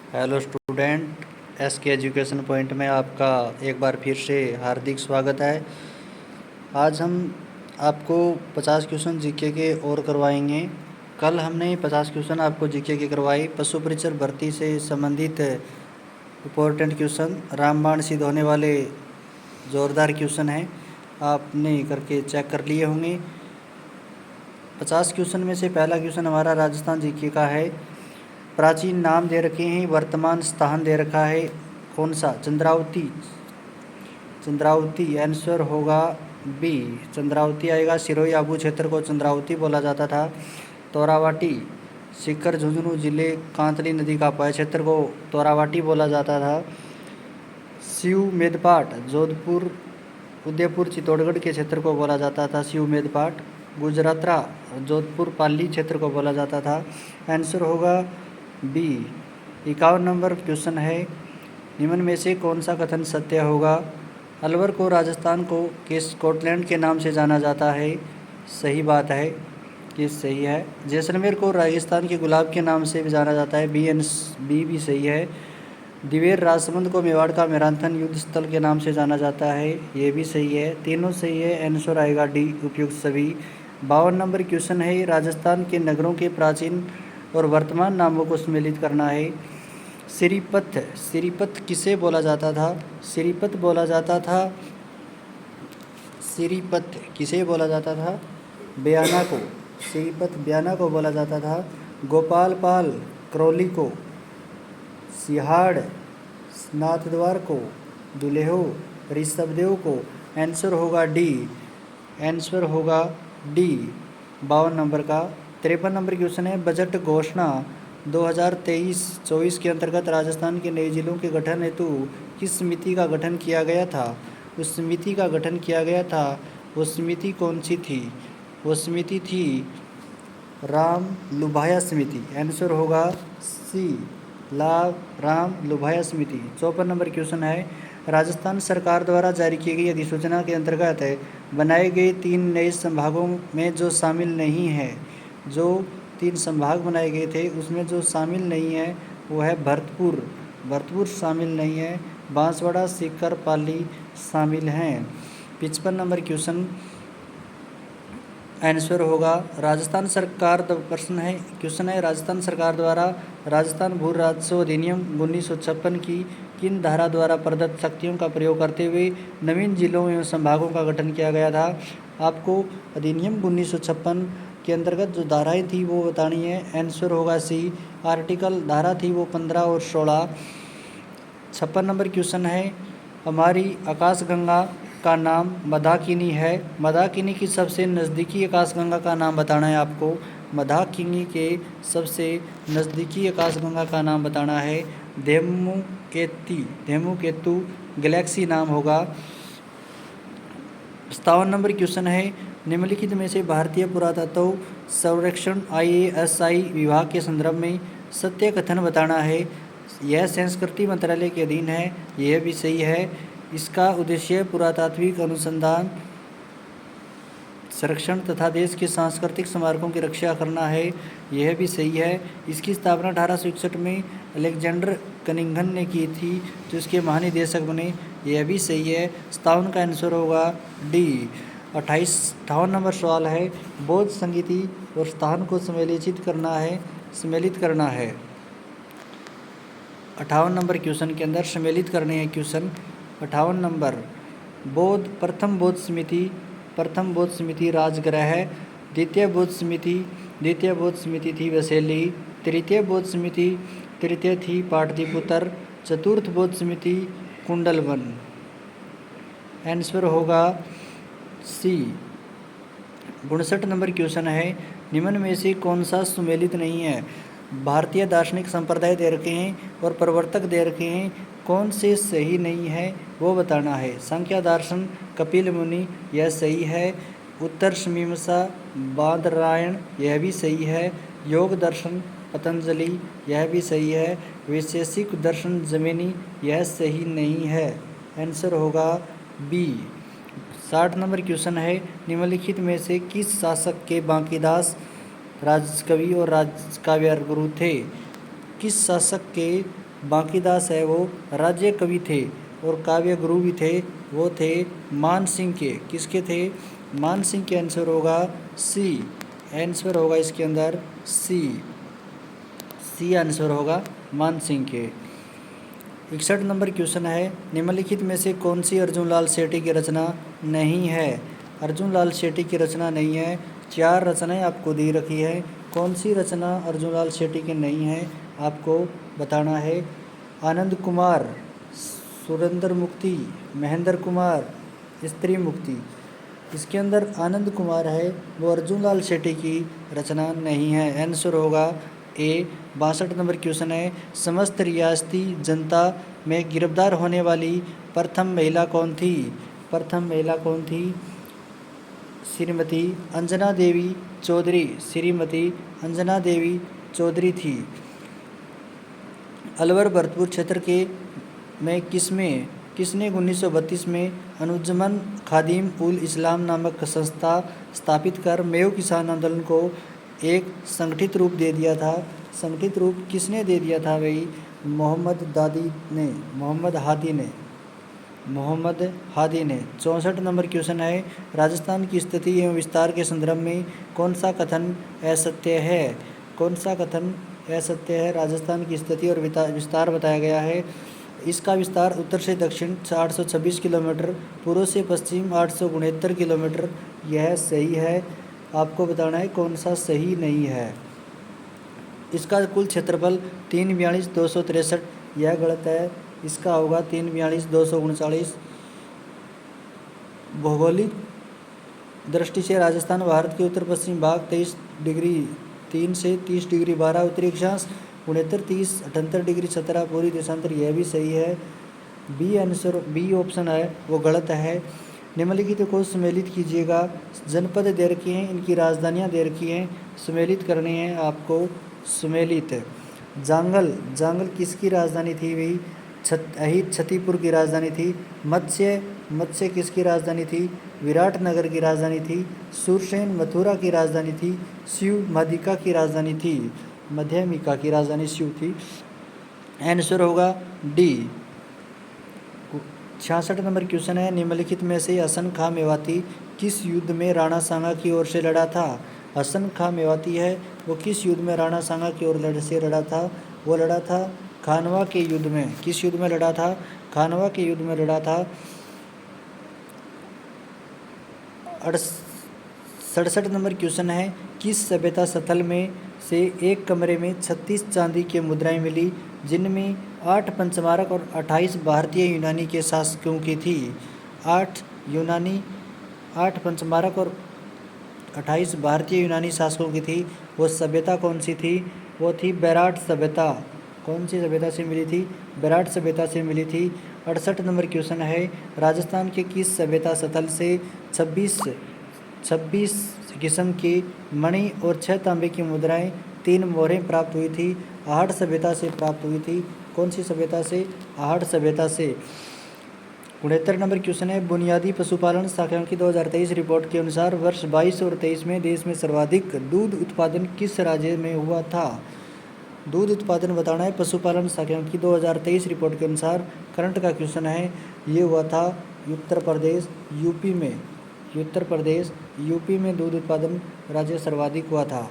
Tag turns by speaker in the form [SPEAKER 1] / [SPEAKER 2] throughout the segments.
[SPEAKER 1] Hello student, S के education point में आपका एक बार फिर से हार्दिक स्वागत है। आज हम आपको 50 क्वेश्चन जीके के और करवाएंगे। कल हमने 50 क्वेश्चन आपको जीके के करवाए। पशु परिचर भर्ती से संबंधित इम्पोर्टेंट क्वेश्चन, रामबाण सिद्ध होने वाले ज़ोरदार क्वेश्चन हैं, आपने करके चेक कर लिए होंगे। 50 क्वेश्चन में से पहला क्वेश्चन हमारा राजस्थान जीके का है। प्राचीन नाम दे रखे हैं, वर्तमान स्थान दे रखा है, कौन सा? चंद्रावती। चंद्रावती आंसर होगा बी, चंद्रावती आएगा। सिरोही आबू क्षेत्र को चंद्रावती बोला जाता था। तोरावाटी, सीकर झुंझुनू जिले कांतली नदी का पय क्षेत्र को तोरावाटी बोला जाता था। शिव मेदपाट जोधपुर उदयपुर चित्तौड़गढ़ के क्षेत्र को बोला जाता था शिव मेदपाट। गुजरातरा जोधपुर पाली क्षेत्र को बोला जाता था। आंसर होगा बी। 51 नंबर क्वेश्चन है, निम्न में से कौन सा कथन सत्य होगा? अलवर को राजस्थान के स्कॉटलैंड के नाम से जाना जाता है। सही बात है कि सही है। जैसलमेर को राजस्थान के गुलाब के नाम से भी जाना जाता है। बी भी सही है। दिवेर राजसमंद को मेवाड़ का मैराथन युद्ध स्थल के नाम से जाना जाता है। ये भी सही है। तीनों सही है। आंसर आएगा डी, उपयुक्त सभी। 52 नंबर क्वेश्चन है, राजस्थान के नगरों के प्राचीन और वर्तमान नामों को सम्मिलित करना है। सिरीपत, सिरीपत किसे बोला जाता था? सिरीपत बोला जाता था, सिरीपत किसे बोला जाता था? बयाना को। सिरीपत बयाना को बोला जाता था। गोपाल पाल करौली को, सिहाड़ नाथद्वार को, दुलेहो ऋषभदेव को। आंसर होगा डी, आंसर होगा डी 52 नंबर का। 53 नंबर क्वेश्चन है, बजट घोषणा 2023-24 के अंतर्गत राजस्थान के नए जिलों के गठन हेतु किस समिति का गठन किया गया था? उस समिति का गठन किया गया था, वो समिति कौन सी थी? वो समिति थी राम लुभाया समिति। आंसर होगा सी, राम लुभाया समिति। 54 नंबर क्वेश्चन है, राजस्थान सरकार द्वारा जारी की गई अधिसूचना के अंतर्गत बनाए गए 3 नए संभागों में जो शामिल नहीं है, जो 3 संभाग बनाए गए थे उसमें जो शामिल नहीं है वो है भरतपुर। भरतपुर शामिल नहीं है। बांसवाड़ा, सीकर, पाली शामिल हैं। 55 नंबर क्वेश्चन आंसर होगा राजस्थान सरकार। प्रश्न है, क्वेश्चन है, राजस्थान सरकार द्वारा राजस्थान भू राजस्व अधिनियम 1956 की किन धारा द्वारा प्रदत्त शक्तियों का प्रयोग करते हुए नवीन जिलों एवं संभागों का गठन किया गया था? आपको अधिनियम 1956 के अंतर्गत जो धाराएं थी वो बतानी है। आंसर होगा सी, आर्टिकल धारा थी वो 15 और 16। 56 नंबर क्वेश्चन है, हमारी आकाशगंगा का नाम मंदाकिनी है। मंदाकिनी की सबसे नज़दीकी आकाशगंगा का नाम बताना है आपको। मंदाकिनी के सबसे नज़दीकी आकाशगंगा का नाम बताना है। धेनुकेतु गैलेक्सी नाम होगा। 57 नंबर क्वेश्चन है, निम्नलिखित में से भारतीय पुरातत्व सर्वेक्षण IASI विभाग के संदर्भ में सत्य कथन बताना है। यह संस्कृति मंत्रालय के अधीन है। यह भी सही है। इसका उद्देश्य पुरातात्विक अनुसंधान, संरक्षण तथा देश के सांस्कृतिक स्मारकों की रक्षा करना है। यह भी सही है। इसकी स्थापना 1861 में अलेक्जेंडर कनिंघन ने की थी, जो इसके महानिदेशक बने। यह भी सही है। 57 का आंसर होगा डी। 58 नंबर सवाल है, बौद्ध संगीति और स्थान को सम्मिलित करना है। 58 नंबर क्वेश्चन के अंदर सम्मिलित करने हैं क्वेश्चन। 58 नंबर, प्रथम बौद्ध समिति राजगृह है। द्वितीय बौद्ध समिति थी वैशाली। तृतीय बौद्ध समिति थी पाटलिपुत्र। चतुर्थ बौद्ध समिति कुंडलवन। आंसर होगा सी। 59 नंबर क्वेश्चन है, निम्न में से कौन सा सुमेलित नहीं है? भारतीय दार्शनिक संप्रदाय दे रखे हैं और प्रवर्तक दे रखे हैं, कौन से सही नहीं है वो बताना है। संख्या दर्शन कपिल मुनि, यह सही है। उत्तर मीमांसा बादरायण, यह भी सही है। योग दर्शन पतंजलि, यह भी सही है। वैशेषिक दर्शन जैमिनी, यह सही नहीं है। आंसर होगा बी। 60 नंबर क्वेश्चन है, निम्नलिखित में से किस शासक के बांकीदास राजकवि और राजकाव्य गुरु थे? किस शासक के बांकीदास है वो राज्य कवि थे और काव्य गुरु भी थे, वो थे मान सिंह के। किसके थे? मान सिंह के। आंसर होगा सी। आंसर होगा इसके अंदर सी। सी आंसर होगा मान सिंह के। 61 नंबर क्वेश्चन है, निम्नलिखित में से कौन सी अर्जुन लाल सेठी की रचना नहीं है? अर्जुन लाल सेठी की रचना नहीं है। 4 रचनाएं आपको दी रखी है। कौन सी रचना अर्जुन लाल सेठी की नहीं है आपको बताना है। आनंद कुमार, सुरेंद्र मुक्ति, महेंद्र कुमार, स्त्री मुक्ति। इसके अंदर आनंद कुमार है वो अर्जुन लाल सेठी की रचना नहीं है। आंसर होगा ए। 62 नंबर क्वेश्चन है, समस्त रियासती जनता में गिरफ्तार होने वाली प्रथम महिला कौन थी? प्रथम महिला कौन थी? श्रीमती अंजना देवी चौधरी। श्रीमती अंजना देवी चौधरी थी। अलवर भरतपुर क्षेत्र के में किसने 1932 में अनुज्जमन खादिम उल इस्लाम नामक संस्था स्थापित कर मेव किसान आंदोलन को एक संगठित रूप दे दिया था? संगठित रूप किसने दे दिया था भाई? मोहम्मद हादी ने। 64 नंबर क्वेश्चन है, राजस्थान की स्थिति एवं विस्तार के संदर्भ में कौन सा कथन असत्य है? कौन सा कथन असत्य है? राजस्थान की स्थिति और विस्तार बताया गया है। इसका विस्तार उत्तर से दक्षिण 826 किलोमीटर, पूर्व से पश्चिम 869 किलोमीटर, यह सही है। आपको बताना है कौन सा सही नहीं है। इसका कुल क्षेत्रफल 342,263, यह गलत है। इसका होगा 342,239। भौगोलिक दृष्टि से राजस्थान भारत के उत्तर पश्चिम भाग 23 डिग्री 3 से 30 डिग्री 12 उत्तरी अक्षांश 69 30 78 डिग्री 17 पूरी देशांतर, यह भी सही है। बी आंसर, बी ऑप्शन है वो गलत है। निम्नलिखित को सम्मिलित कीजिएगा। जनपद दे रखी हैं, इनकी राजधानियां दे रखी हैं, सम्मिलित करनी है आपको। सम्मिलित जांगल किसकी राजधानी थी भाई? अहित क्षतिपुर की राजधानी थी। मत्स्य किसकी राजधानी थी? विराटनगर की राजधानी थी। सुरसेन मथुरा की राजधानी थी। शिव मध्यमिका की राजधानी थी। मध्यमिका की राजधानी शिव थी। आंसर होगा डी। 66 नंबर क्वेश्चन है, निम्नलिखित में से हसन खां मेवाती किस युद्ध में राणा सांगा की ओर से लड़ा था? हसन खां मेवाती है वो किस युद्ध में राणा सांगा की ओर से लड़ा था? वो लड़ा था खानवा के युद्ध में। किस युद्ध में लड़ा था? खानवा के युद्ध में लड़ा था। 67 नंबर क्वेश्चन है, किस सभ्यता स्थल में से एक कमरे में 36 चांदी की मुद्राएं मिली जिनमें 8 पंचमारक और 28 भारतीय यूनानी के शासकों की थी? 8 पंचमारक और 28 भारतीय यूनानी शासकों की थी। वो सभ्यता कौन सी थी? वो थी बेराट सभ्यता। कौन सी सभ्यता से मिली थी? बेराट सभ्यता से मिली थी। 68 नंबर क्वेश्चन है, राजस्थान के किस सभ्यता स्थल से 26 किस्म की मणि और 6 तांबे की मुद्राएं 3 मोहरें प्राप्त हुई थी? आहट सभ्यता से प्राप्त हुई थी। कौन सी सभ्यता से? आहट सभ्यता से। 69 नंबर क्वेश्चन है, बुनियादी पशुपालन सांख्यिकी 2023 रिपोर्ट के अनुसार वर्ष 22 और 23 में देश में सर्वाधिक दूध उत्पादन किस राज्य में हुआ था? दूध उत्पादन बताना है। पशुपालन सांख्यिकी 2023 रिपोर्ट के अनुसार करंट का क्वेश्चन है, ये हुआ था उत्तर प्रदेश यूपी में। उत्तर प्रदेश यूपी में दूध उत्पादन राज्य सर्वाधिक हुआ था।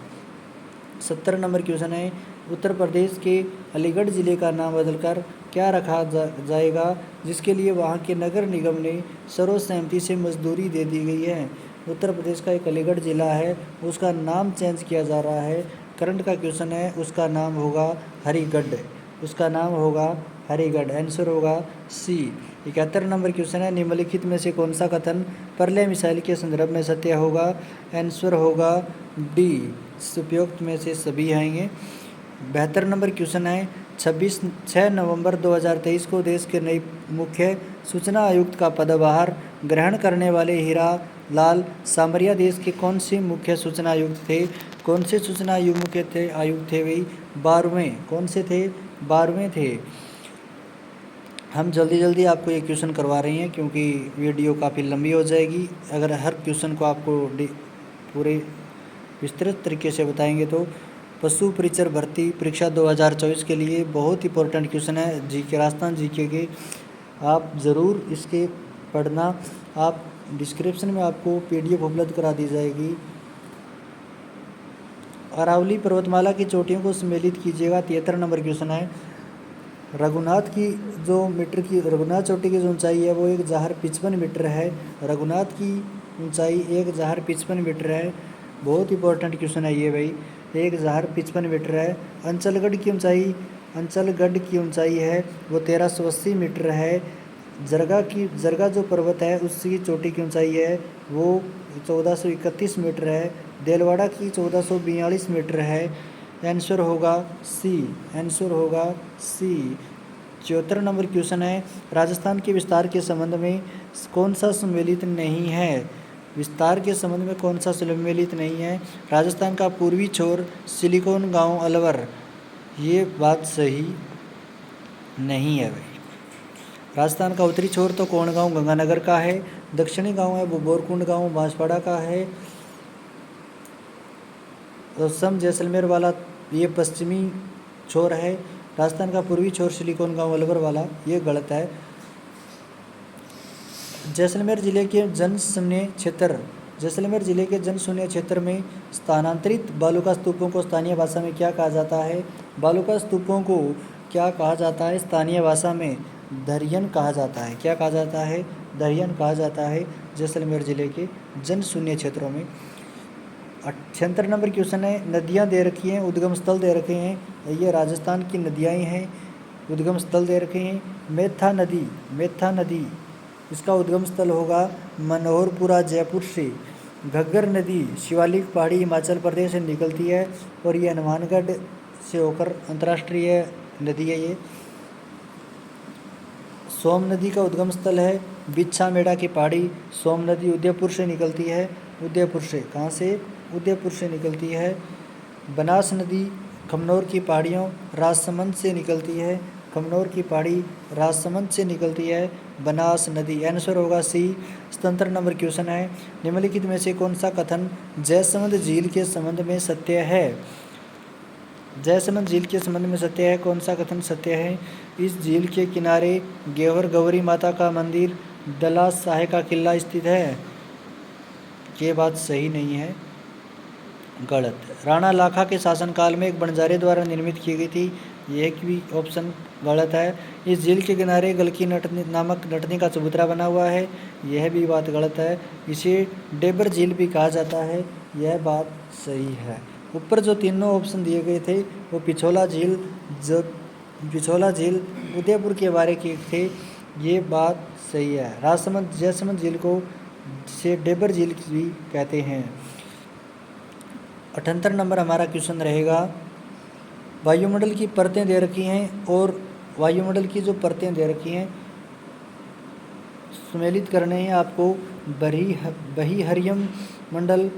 [SPEAKER 1] 70 नंबर क्वेश्चन है, उत्तर प्रदेश के अलीगढ़ ज़िले का नाम बदलकर क्या रखा जाएगा जिसके लिए वहां के नगर निगम ने सर्वसहमति से मंजूरी दे दी गई है? उत्तर प्रदेश का एक अलीगढ़ ज़िला है, उसका नाम चेंज किया जा रहा है। करंट का क्वेश्चन है, उसका नाम होगा हरिगढ़। उसका नाम होगा हरिगढ़। आंसर होगा सी। 71 नंबर क्वेश्चन है, निम्नलिखित में से कौन सा कथन प्रलय मिसाइल के संदर्भ में सत्य होगा? आंसर होगा डी। उपयुक्त में से सभी आएंगे। 72 नंबर क्वेश्चन है, 6 नवंबर 2023 को देश के नए मुख्य सूचना आयुक्त का पदभार ग्रहण करने वाले हीरा लाल सामरिया देश के कौन से मुख्य सूचना आयुक्त थे? कौन से सूचना आयुक्त थे भाई? 12वें। कौन से थे? 12वें थे। हम जल्दी आपको ये क्वेश्चन करवा रहे हैं क्योंकि वीडियो काफ़ी लंबी हो जाएगी। अगर हर क्वेश्चन को आपको पूरे विस्तृत तरीके से बताएंगे तो पशु परिचर भर्ती परीक्षा 2024 के लिए बहुत इंपॉर्टेंट क्वेश्चन है जीके, राजस्थान जीके के। आप ज़रूर इसके पढ़ना। आप डिस्क्रिप्शन में आपको PDF उपलब्ध करा दी जाएगी। अरावली पर्वतमाला की चोटियों को सम्मिलित कीजिएगा, 73 नंबर क्वेश्चन है। रघुनाथ की जो मीटर की रघुनाथ चोटी की जो ऊंचाई है वो 1055 मीटर है। रघुनाथ की ऊंचाई 1055 मीटर है। बहुत इंपॉर्टेंट क्वेश्चन है ये भाई, 1055 मीटर है। अंचलगढ़ की ऊंचाई है वो 1380 मीटर है। जरगा जो पर्वत है उसकी चोटी की ऊंचाई है वो 1431 मीटर है। देलवाड़ा की 1442 मीटर है। आंसर होगा सी। 74 नंबर क्वेश्चन है। राजस्थान के विस्तार के संबंध में कौन सा सम्मिलित नहीं है? विस्तार के संबंध में कौन सा सम्मिलित नहीं है? राजस्थान का पूर्वी छोर सिलिकॉन गांव अलवर, ये बात सही नहीं है भाई। राजस्थान का उत्तरी छोर तो कौन गांव गंगानगर का है। दक्षिणी गांव है वो बोरकुंड गांव बांसवाड़ा का है। और सम जैसलमेर वाला ये पश्चिमी छोर है। राजस्थान का पूर्वी छोर सिलिकॉन गांव अलवर वाला, ये गलत है। जैसलमेर जिले के जनशून्य क्षेत्र में स्थानांतरित बालुका स्तूपों को स्थानीय भाषा में क्या कहा जाता है? बालुका स्तूपों को क्या कहा जाता है? स्थानीय भाषा में दरियन कहा जाता है। क्या कहा जाता है? दरियन कहा जाता है जैसलमेर जिले के जनशून्य क्षेत्रों में। 78 नंबर क्वेश्चन है। नदियाँ दे रखी हैं, उद्गम स्थल दे रखे हैं। ये राजस्थान की नदियाँ हैं, उद्गम स्थल दे रखे हैं। मेथा नदी इसका उद्गम स्थल होगा मनोहरपुरा जयपुर से। घग्गर नदी शिवालिक पहाड़ी हिमाचल प्रदेश से निकलती है और ये हनुमानगढ़ से होकर अंतर्राष्ट्रीय नदी है ये। सोम नदी का उद्गम स्थल है बिच्छा मेड़ा की पहाड़ी। सोम नदी उदयपुर से निकलती है। उदयपुर से, कहाँ से? उदयपुर से निकलती है। बनास नदी खमनोर की पहाड़ियों राजसमंद से निकलती है। खमनोर की पहाड़ी राजसमंद से निकलती है बनास नदी। आंसर होगा सी। 77 नंबर क्वेश्चन है। निम्नलिखित में से कौन सा कथन जयसमंद झील के संबंध में सत्य है? जयसमंद झील के संबंध में सत्य है। कौन सा कथन सत्य है? इस झील के किनारे गेवर गौरी माता का मंदिर, दला शाह का किला स्थित है। ये बात सही नहीं है, गलत। राणा लाखा के शासनकाल में एक बंजारे द्वारा निर्मित की गई थी। यह भी ऑप्शन गलत है। इस झील के किनारे गलकी नामक नटनी का चबूतरा बना हुआ है। यह भी बात गलत है। इसे डेबर झील भी कहा जाता है। यह बात सही है। ऊपर जो तीनों ऑप्शन दिए गए थे वो पिछोला झील उदयपुर के बारे के थे। ये बात सही है। जयसमंद झील को से डेबर झील भी कहते हैं। 78 नंबर हमारा क्वेश्चन रहेगा। वायुमंडल की परतें दे रखी हैं और वायुमंडल की जो परतें दे रखी हैं सम्मिलित करने हैं आपको। बहिहरियम मंडल,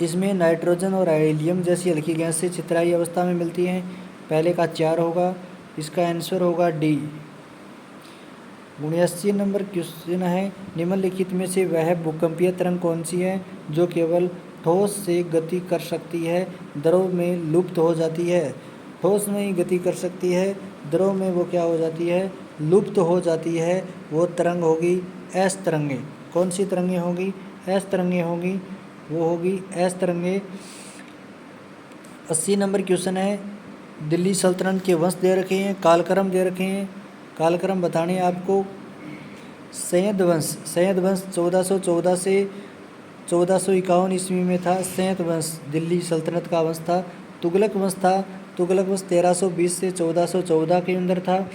[SPEAKER 1] इसमें नाइट्रोजन और हीलियम जैसी हल्की गैस से छितराई अवस्था में मिलती हैं। पहले का 4 होगा, इसका आंसर होगा डी। 79 नंबर क्वेश्चन है। निम्नलिखित में से वह भूकंपीय तरंग कौन सी है जो केवल ठोस से गति कर सकती है, द्रव में लुप्त हो जाती है? ठोस में ही गति कर सकती है, द्रव में वो क्या हो जाती है? लुप्त हो जाती है। वो तरंग होगी एस तरंगे। कौन सी तरंगे होगी? एस तरंगे होगी। वो होगी एस तरंगे। 80 नंबर क्वेश्चन है। दिल्ली सल्तनत के वंश दे रखे हैं, कालक्रम दे रखे हैं। कालक्रम बताने आपको। सैयद वंश 1414 से 1451 ईस्वी में था। सैयद वंश दिल्ली सल्तनत का वंश था। तुगलक वंश 1320 से 1414 के अंदर था।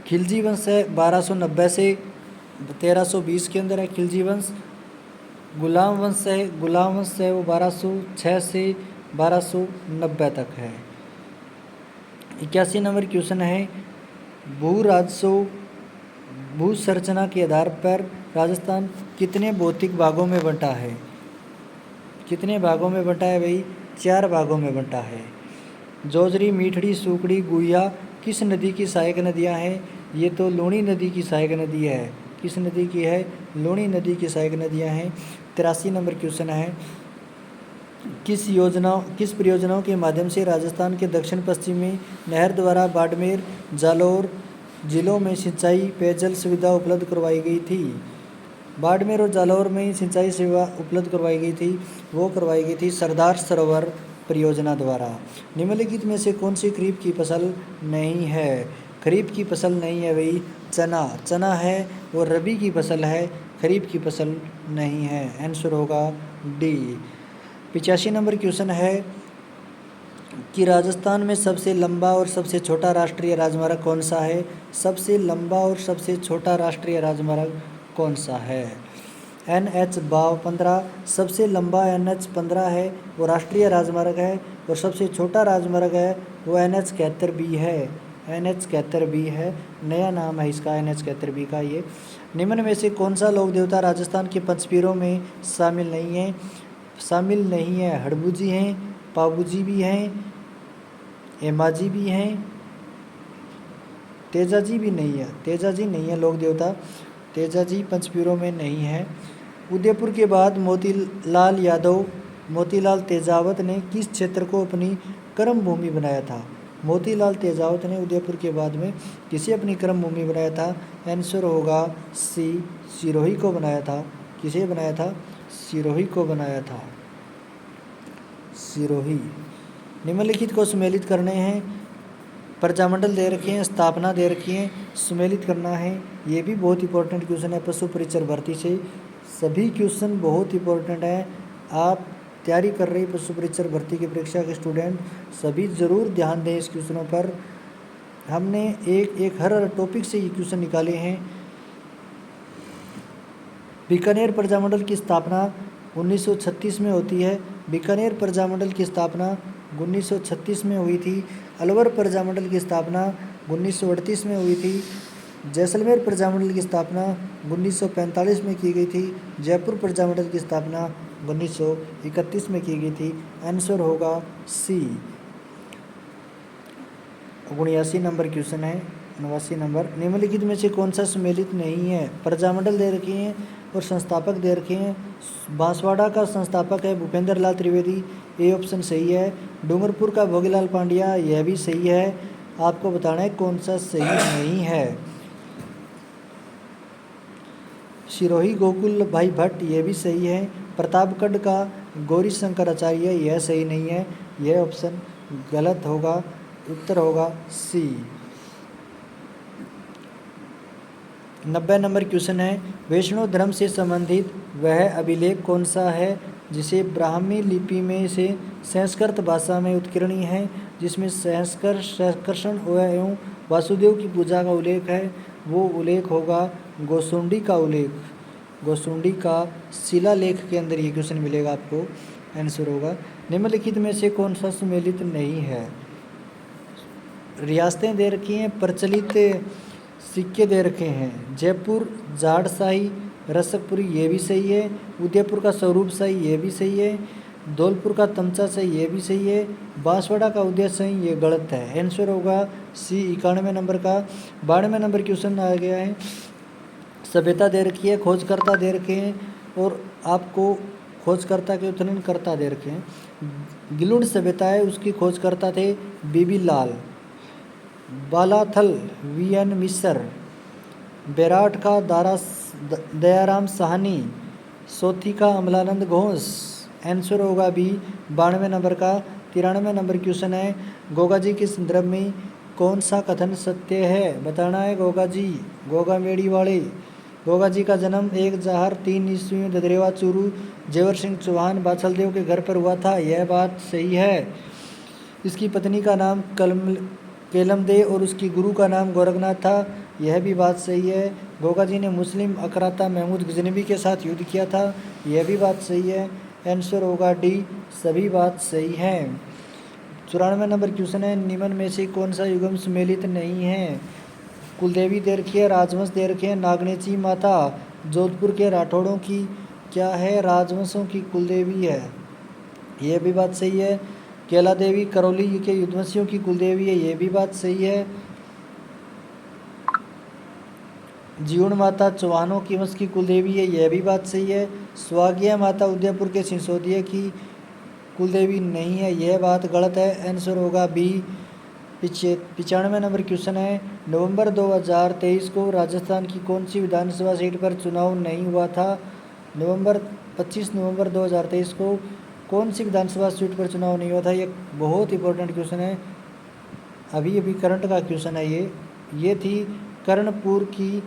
[SPEAKER 1] खिलजी वंश है 1290 से 1320 के अंदर है खिलजी वंश। गुलाम वंश है वो 1206 से 1290 तक है। 81 नंबर क्वेश्चन है। भू संरचना के आधार पर राजस्थान कितने भौतिक भागों में बंटा है? कितने भागों में बंटा है भाई? 4 भागों में बंटा है। जोजरी, मीठड़ी, सूकड़ी, गुहिया किस नदी की सहायक नदियां हैं? ये तो लूणी नदी की सहायक नदी है। किस नदी की है? लूणी नदी की सहायक नदियां हैं। 83 नंबर क्वेश्चन है। किस परियोजनाओं के माध्यम से राजस्थान के दक्षिण पश्चिमी नहर द्वारा बाड़मेर जालौर जिलों में सिंचाई पेयजल सुविधा उपलब्ध करवाई गई थी? बाड़मेर और जालौर में सिंचाई सेवा उपलब्ध करवाई गई थी, वो करवाई गई थी सरदार सरोवर परियोजना द्वारा। निम्नलिखित में से कौन सी खरीफ की फसल नहीं है? खरीफ की फसल नहीं है वही चना है, वो रबी की फसल है, खरीफ की फसल नहीं है। आंसर होगा डी। 85 नंबर क्वेश्चन है कि राजस्थान में सबसे लंबा और सबसे छोटा राष्ट्रीय राजमार्ग कौन सा है? सबसे लंबा और सबसे छोटा राष्ट्रीय राजमार्ग कौन सा है? NH 15 सबसे लंबा NH 15 है, वो राष्ट्रीय राजमार्ग है, और सबसे छोटा राजमार्ग है वो NH 71B है। NH 71B है, नया नाम है इसका NH 71B का। ये निम्न में से कौन सा लोक देवता राजस्थान के पंचपीरों में शामिल नहीं है? शामिल नहीं है, हड़बूजी हैं, पाबूजी भी हैं, हेमाजी भी हैं, तेजाजी भी नहीं है। तेजाजी नहीं है लोक देवता, तेजाजी पंचपीरों में नहीं है। उदयपुर के बाद मोतीलाल तेजावत ने किस क्षेत्र को अपनी कर्म भूमि बनाया था? मोतीलाल तेजावत ने उदयपुर के बाद में किसे अपनी कर्म भूमि बनाया था? आंसर होगा सी, सिरोही को बनाया था। किसे बनाया था? सिरोही को बनाया था, सिरोही। निम्नलिखित को सुमेलित करने हैं। प्रजामंडल दे रखे हैं, स्थापना दे रखी है, सुमेलित करना है। ये भी बहुत इंपॉर्टेंट क्वेश्चन है पशु परिचर भर्ती से। सभी क्वेश्चन बहुत इंपॉर्टेंट है। आप तैयारी कर रही पशु परिचर भर्ती की परीक्षा के स्टूडेंट सभी ज़रूर ध्यान दें इस क्वेश्चनों पर। हमने एक हर टॉपिक से ये क्वेश्चन निकाले हैं। बीकानेर प्रजामंडल की स्थापना 1936 में होती है। बीकानेर प्रजामंडल की स्थापना 1936 में हुई थी। अलवर प्रजामंडल की स्थापना 1938 में हुई थी। जैसलमेर प्रजामंडल की स्थापना 1945 में की गई थी। जयपुर प्रजामंडल की स्थापना 1931 में की गई थी। आंसर होगा सी। 79 नंबर क्वेश्चन है। 89 नंबर, निम्नलिखित में से कौन सा सुमेलित नहीं है? प्रजामंडल दे रखे हैं और संस्थापक दे रखे हैं। बांसवाड़ा का संस्थापक है भूपेंद्र लाल त्रिवेदी, ये ऑप्शन सही है। डूंगरपुर का भोगीलाल पांड्या, यह भी सही है। आपको बताना है कौन सा सही नहीं है। सिरोही गोकुल भाई भट्ट, यह भी सही है। प्रतापगढ़ का गौरी शंकर आचार्य, यह सही नहीं है, यह ऑप्शन गलत होगा। उत्तर होगा सी। 90 नंबर क्वेश्चन है, वैष्णव धर्म से संबंधित वह अभिलेख कौन सा है जिसे ब्राह्मी लिपि में से संस्कृत भाषा में उत्कीर्णी है, जिसमें संकर्षण एवं वासुदेव की पूजा का उल्लेख है? वो उल्लेख होगा गोसुंडी का उल्लेख। गोसुंडी का शिलालेख के अंदर ये क्वेश्चन मिलेगा आपको। आंसर होगा निम्नलिखित में से कौन सा सुमेलित नहीं है? रियासतें दे रखी हैं, प्रचलित सिक्के दे रखे हैं। जयपुर जाड़शाही रसकपुरी, ये भी सही है। उदयपुर का स्वरूप शाही, ये भी सही है। धौलपुर का तमचा शाही, ये भी सही है। बांसवाड़ा का उदय शाही, ये गलत है। आंसर होगा सी। 91 नंबर का। 92 नंबर क्वेश्चन आ गया है। सभ्यता दे रखी है, खोजकर्ता दे रखे हैं, और आपको खोजकर्ता के उत्खननकर्ता दे रखे हैं। गिलुड़ सभ्यता है, उसकी खोजकर्ता थे बीबी लाल। बालाथल VN मिश्र। बेराट का दयाराम साहनी। सोथी का अमलानंद घोष। आंसर होगा बी। 92 नंबर का। 93 नंबर क्वेश्चन है, गोगा जी के संदर्भ में कौन सा कथन सत्य है? बताना है। गोगा जी, गोगा मेड़ी वाले। गोगा जी का जन्म 1 जहार 3 ईस्वी में ददरेवा चूरू जेवर सिंह चौहान बाछलदेव के घर पर हुआ था, यह बात सही है। इसकी पत्नी का नाम केलमदे और उसकी गुरु का नाम गोरखनाथ था, यह भी बात सही है। गोगा जी ने मुस्लिम अकराता महमूद गजनवी के साथ युद्ध किया था, यह भी बात सही है। आंसर होगा डी, सभी बात सही है। 94 नंबर क्वेश्चन है, निम्न में से कौन सा युगम सुमेलित नहीं है? कुलदेवी दे रखी है, राजवंश दे रखे हैं। नागनेची माता जोधपुर के राठौड़ों की क्या है? राजवंशों की कुलदेवी है, यह भी बात सही है। केला देवी करौली के युद्धवंशियों की कुलदेवी है, यह भी बात सही है। जीवण माता चौहानों की वंश की कुलदेवी है, यह भी बात सही है। स्वागिया माता उदयपुर के सिंसोदिया की कुलदेवी नहीं है, यह बात गलत है। आंसर होगा बी। 95 नंबर क्वेश्चन है, नवंबर 2023 को राजस्थान की कौन सी विधानसभा सीट पर चुनाव नहीं हुआ था? 25 नवंबर 2023 को कौन सी विधानसभा सीट पर चुनाव नहीं हुआ था? ये बहुत इंपॉर्टेंट क्वेश्चन है, अभी अभी करंट का क्वेश्चन है ये थी कर्णपुर की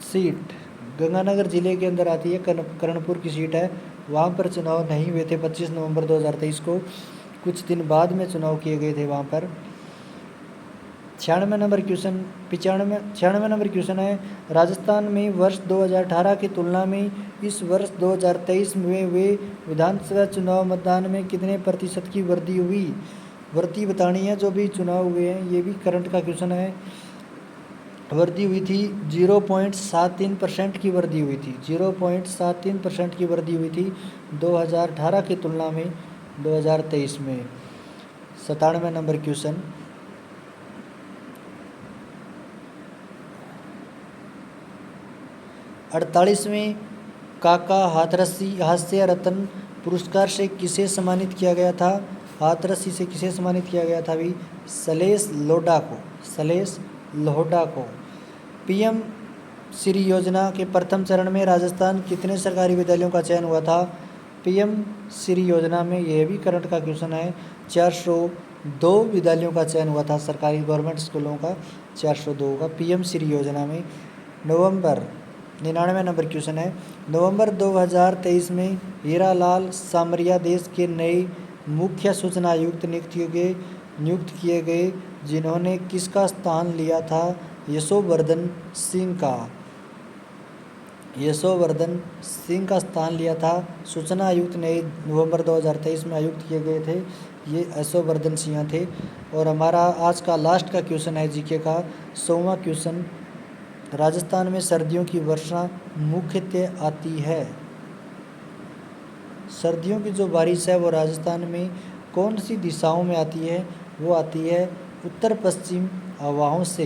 [SPEAKER 1] सीट, गंगानगर जिले के अंदर आती है, कर्णपुर की सीट है, वहाँ पर चुनाव नहीं हुए थे 25 नवंबर 2023 को, कुछ दिन बाद में चुनाव किए गए थे वहाँ पर। 96 नंबर क्वेश्चन है, राजस्थान में वर्ष 2018 की तुलना में इस वर्ष 2023 में हुए विधानसभा चुनाव मतदान में कितने प्रतिशत की वृद्धि हुई? वृद्धि बतानी है, जो भी चुनाव हुए हैं, ये भी करंट का क्वेश्चन है। वृद्धि हुई थी 0.73% की वृद्धि हुई थी, 0.73% की वृद्धि हुई थी 2018 की तुलना में 2023 में। 97 नंबर क्वेश्चन, अड़तालीसवें काका हास्य रत्न पुरस्कार से किसे सम्मानित किया गया था? हाथरसी से किसे सम्मानित किया गया था भी? सलेश लोढ़ा को। पीएम श्री योजना के प्रथम चरण में राजस्थान कितने सरकारी विद्यालयों का चयन हुआ था? पीएम श्री योजना में, यह भी करंट का क्वेश्चन है, 402 विद्यालयों का चयन हुआ था, सरकारी गवर्नमेंट स्कूलों का 402 का पीएम श्री योजना में। 99 नंबर क्वेश्चन है, नवंबर 2023 में हीरालाल सामरिया देश के नए मुख्य सूचना आयुक्त नियुक्त किए गए, जिन्होंने किसका स्थान लिया था? यशोवर्धन सिंह का स्थान लिया था। सूचना आयुक्त नए नवंबर 2023 में आयुक्त किए गए थे, ये यशोवर्धन सिंह थे। और हमारा आज का लास्ट का क्वेश्चन है जीके का 100वां क्वेश्चन, राजस्थान में सर्दियों की वर्षा मुख्यतः आती है। सर्दियों की जो बारिश है वो राजस्थान में कौन सी दिशाओं में आती है? वो आती है उत्तर पश्चिम हवाओं से।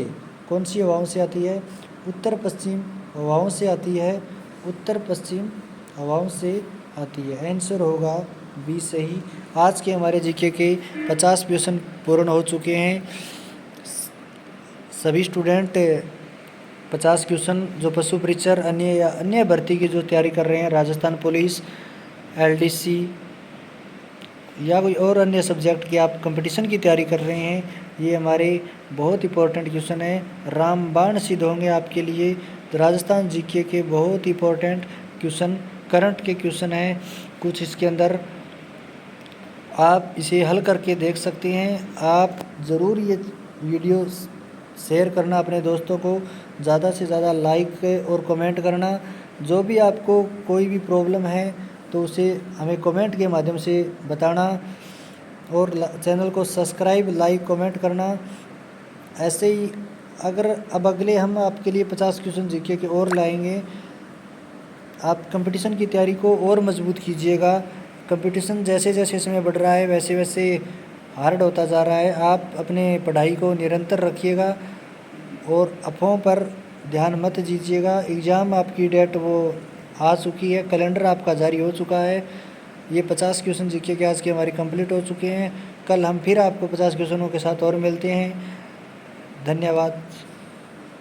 [SPEAKER 1] कौन सी हवाओं से आती है? उत्तर पश्चिम हवाओं से आती है, उत्तर पश्चिम हवाओं से आती है। आंसर होगा बी सही। आज के हमारे जीके के 50 क्वेश्चन पूर्ण हो चुके हैं। सभी स्टूडेंट 50 क्वेश्चन जो पशु परीक्षक अन्य भर्ती की जो तैयारी कर रहे हैं, राजस्थान पुलिस, एलडीसी या कोई और अन्य सब्जेक्ट की आप कंपटीशन की तैयारी कर रहे हैं, ये हमारे बहुत इंपॉर्टेंट क्वेश्चन है, रामबाण सिद्ध होंगे आपके लिए। तो राजस्थान जीके के बहुत इंपॉर्टेंट क्वेश्चन, करंट के क्वेश्चन हैं कुछ इसके अंदर, आप इसे हल करके देख सकते हैं। आप ज़रूर ये वीडियो शेयर करना अपने दोस्तों को, ज़्यादा से ज़्यादा लाइक और कमेंट करना। जो भी आपको कोई भी प्रॉब्लम है तो उसे हमें कमेंट के माध्यम से बताना, और चैनल को सब्सक्राइब, लाइक, कमेंट करना। ऐसे ही अगर अब अगले हम आपके लिए 50 क्वेश्चन जीके के और लाएंगे, आप कंपटीशन की तैयारी को और मजबूत कीजिएगा। कंपटीशन जैसे जैसे समय बढ़ रहा है वैसे वैसे हार्ड होता जा रहा है। आप अपने पढ़ाई को निरंतर रखिएगा और अफवाहों पर ध्यान मत दीजिएगा। एग्ज़ाम आपकी डेट वो आ चुकी है, कैलेंडर आपका जारी हो चुका है। ये 50 क्वेश्चन जीके के आज के हमारे कंप्लीट हो चुके हैं। कल हम फिर आपको 50 क्वेश्चनों के साथ और मिलते हैं। धन्यवाद।